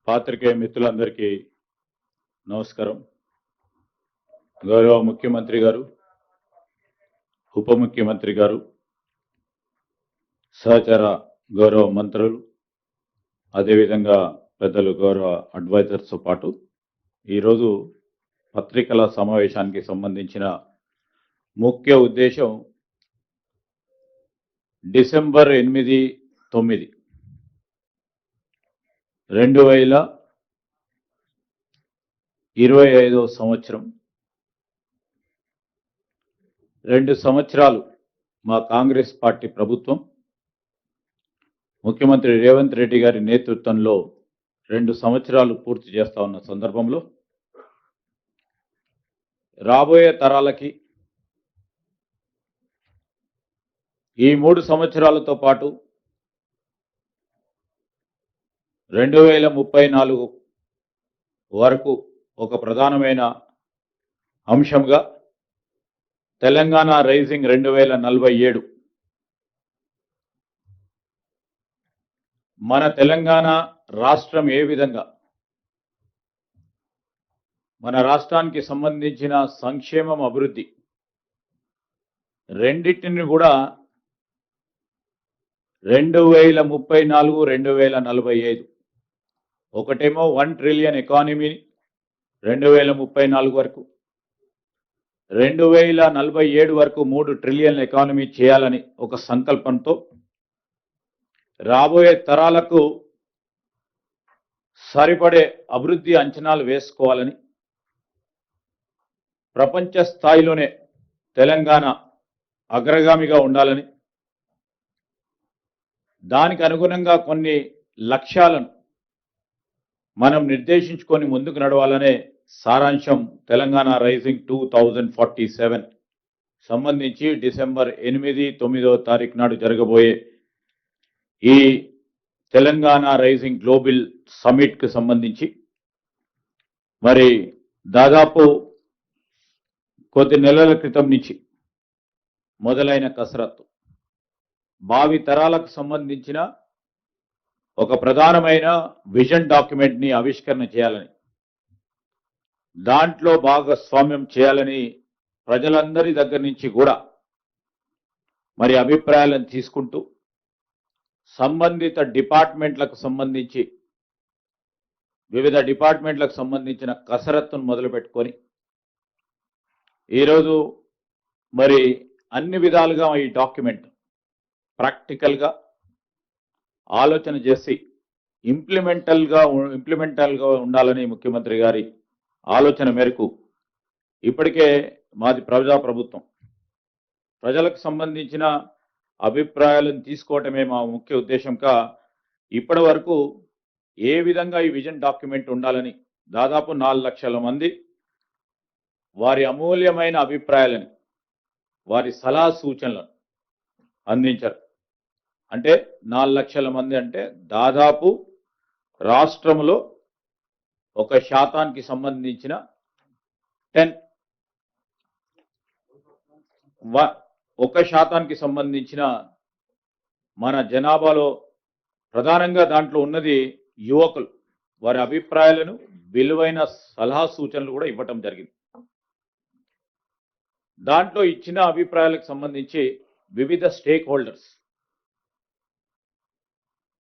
పాత్రికేయ మిత్రులందరికీ నమస్కారం. గౌరవ ముఖ్యమంత్రి గారు, ఉప ముఖ్యమంత్రి గారు, సహచర గౌరవ మంత్రులు, అదేవిధంగా పెద్దలు గౌరవ అడ్వైజర్స్తో పాటు ఈరోజు పత్రికల సమావేశానికి సంబంధించిన ముఖ్య ఉద్దేశం డిసెంబర్ 8, 9, 2025 సంవత్సరం 2 సంవత్సరాలు మా కాంగ్రెస్ పార్టీ ప్రభుత్వం ముఖ్యమంత్రి రేవంత్ రెడ్డి గారి నేతృత్వంలో 2 సంవత్సరాలు పూర్తి చేస్తా ఉన్న సందర్భంలో రాబోయే తరాలకి ఈ 3 సంవత్సరాలతో పాటు 2034 వరకు ఒక ప్రధానమైన అంశంగా తెలంగాణ రైజింగ్ 2047 మన తెలంగాణ రాష్ట్రం ఏ విధంగా మన రాష్ట్రానికి సంబంధించిన సంక్షేమం అభివృద్ధి రెండింటిని కూడా 2034 2045 ఒకటేమో 1 ట్రిలియన్ ఎకానమీ 2034 వరకు 2047 వరకు 3 ట్రిలియన్ ఎకానమీ చేయాలని ఒక సంకల్పంతో రాబోయే తరాలకు సరిపడే అభివృద్ధి అంచనాలు వేసుకోవాలని ప్రపంచ స్థాయిలోనే తెలంగాణ అగ్రగామిగా ఉండాలని దానికి అనుగుణంగా కొన్ని లక్ష్యాలను మనం నిర్దేశించుకొని ముందుకు నడవాలనే సారాంశం తెలంగాణ రైజింగ్ 2047 సంబంధించి డిసెంబర్ 8, 9 తారీఖు నాడు జరగబోయే ఈ తెలంగాణ రైజింగ్ గ్లోబల్ సమిట్కి సంబంధించి మరి దాదాపు కొద్ది నెలల క్రితం నుంచి మొదలైన కసరత్తు భావి తరాలకు సంబంధించిన ఒక ప్రధానమైన విజన్ డాక్యుమెంట్ని ఆవిష్కరణ చేయాలని దాంట్లో భాగస్వామ్యం చేయాలని ప్రజలందరి దగ్గర నుంచి కూడా మరి అభిప్రాయాలను తీసుకుంటూ సంబంధిత డిపార్ట్మెంట్లకు సంబంధించి వివిధ డిపార్ట్మెంట్లకు సంబంధించిన కసరత్తును మొదలుపెట్టుకొని ఈరోజు మరి అన్ని విధాలుగా ఈ డాక్యుమెంట్ ప్రాక్టికల్గా ఆలోచన చేసి ఇంప్లిమెంటల్గా ఉండాలని ముఖ్యమంత్రి గారి ఆలోచన మేరకు ఇప్పటికే మాది ప్రజాప్రభుత్వం ప్రజలకు సంబంధించిన అభిప్రాయాలను తీసుకోవటమే మా ముఖ్య ఉద్దేశంగా ఇప్పటి వరకు ఏ విధంగా ఈ విజన్ డాక్యుమెంట్ ఉండాలని దాదాపు 4 లక్షల మంది వారి అమూల్యమైన అభిప్రాయాలని వారి సలహా సూచనలను అందించారు. అంటే 4 లక్షల మంది అంటే దాదాపు రాష్ట్రంలో 1% సంబంధించిన 1% సంబంధించిన మన జనాభాలో ప్రధానంగా దాంట్లో ఉన్నది యువకులు వారి అభిప్రాయాలను విలువైన సలహా సూచనలు కూడా ఇవ్వటం జరిగింది. దాంట్లో ఇచ్చిన అభిప్రాయాలకు సంబంధించి వివిధ స్టేక్ హోల్డర్స్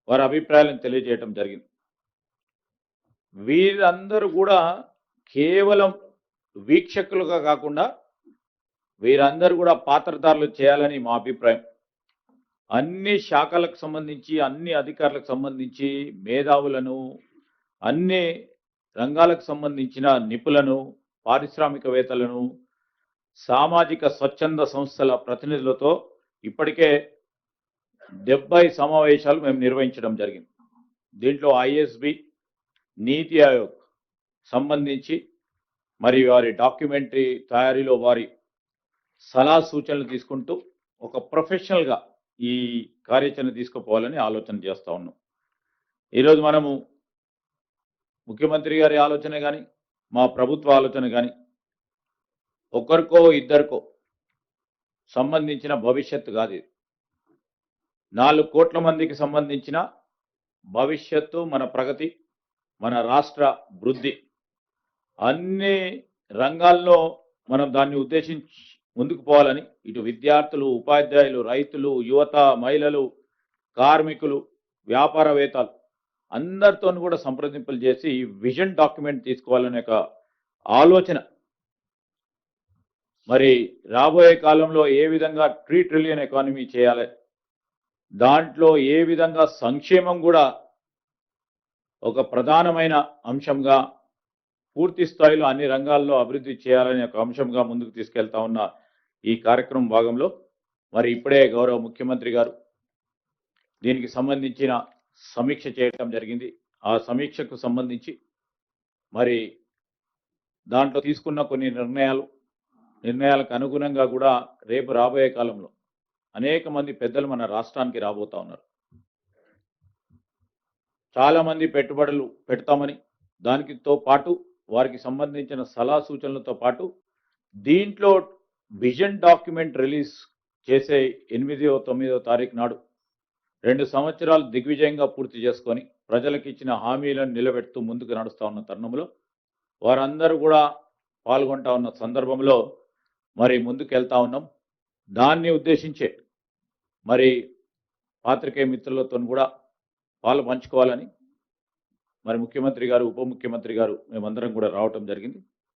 వారి అభిప్రాయాలను తెలియజేయటం జరిగింది. వీరందరూ కూడా కేవలం వీక్షకులుగా కాకుండా వీరందరూ కూడా పాత్రధారులు చేయాలని మా అభిప్రాయం. అన్ని శాఖలకు సంబంధించి అన్ని అధికారులకు సంబంధించి మేధావులను అన్ని రంగాలకు సంబంధించిన నిపుణులను పారిశ్రామికవేత్తలను సామాజిక స్వచ్ఛంద సంస్థల ప్రతినిధులతో ఇప్పటికే 70 సమావేశాలు మేము నిర్వహించడం జరిగింది. దీంట్లో ఐఎస్బి నీతి ఆయోగ్ సంబంధించి మరి వారి డాక్యుమెంటరీ తయారీలో వారి సలహా సూచనలు తీసుకుంటూ ఒక ప్రొఫెషనల్గా ఈ కార్యాచరణ తీసుకుపోవాలని ఆలోచన చేస్తూ ఉన్నాం. ఈరోజు మనము ముఖ్యమంత్రి గారి ఆలోచన కానీ మా ప్రభుత్వ ఆలోచన కానీ ఒకరికో ఇద్దరికో సంబంధించిన భవిష్యత్తు కాదు. 4 కోట్ల మందికి సంబంధించిన భవిష్యత్తు మన ప్రగతి మన రాష్ట్ర వృద్ధి అన్ని రంగాల్లో మనం దాన్ని ఉద్దేశించి ముందుకు పోవాలని ఇటు విద్యార్థులు, ఉపాధ్యాయులు, రైతులు, యువత, మహిళలు, కార్మికులు, వ్యాపారవేత్తలు అందరితో కూడా సంప్రదింపులు చేసి విజన్ డాక్యుమెంట్ తీసుకోవాలనే ఒక ఆలోచన. మరి రాబోయే కాలంలో ఏ విధంగా ట్రిలియన్ ఎకానమీ చేయాలి, దాంట్లో ఏ విధంగా సంక్షేమం కూడా ఒక ప్రధానమైన అంశంగా పూర్తి స్థాయిలో అన్ని రంగాల్లో అభివృద్ధి చేయాలనే ఒక అంశంగా ముందుకు తీసుకెళ్తా ఉన్న ఈ కార్యక్రమం భాగంలో మరి ఇప్పుడే గౌరవ ముఖ్యమంత్రి గారు దీనికి సంబంధించిన సమీక్ష చేయటం జరిగింది. ఆ సమీక్షకు సంబంధించి మరి దాంట్లో తీసుకున్న కొన్ని నిర్ణయాలకు అనుగుణంగా కూడా రేపు రాబోయే కాలంలో అనేక మంది పెద్దలు మన రాష్ట్రానికి రాబోతా ఉన్నారు. చాలా మంది పెట్టుబడులు పెడతామని, దానితో పాటు వారికి సంబంధించిన సలహా సూచనలతో పాటు దీంట్లో విజన్ డాక్యుమెంట్ రిలీజ్ చేసే 8వ 9వ తారీఖు నాడు 2 సంవత్సరాలు దిగ్విజయంగా పూర్తి చేసుకొని ప్రజలకు ఇచ్చిన హామీలను నిలబెడుతూ ముందుకు నడుస్తా ఉన్న తరుణంలో వారందరూ కూడా పాల్గొంటా ఉన్న సందర్భంలో మరి ముందుకెళ్తా ఉన్నాం. దాన్ని ఉద్దేశించే మరి పాత్రికేయ మిత్రులతో కూడా పాలు పంచుకోవాలని మరి ముఖ్యమంత్రి గారు, ఉప ముఖ్యమంత్రి గారు మేమందరం కూడా రావటం జరిగింది.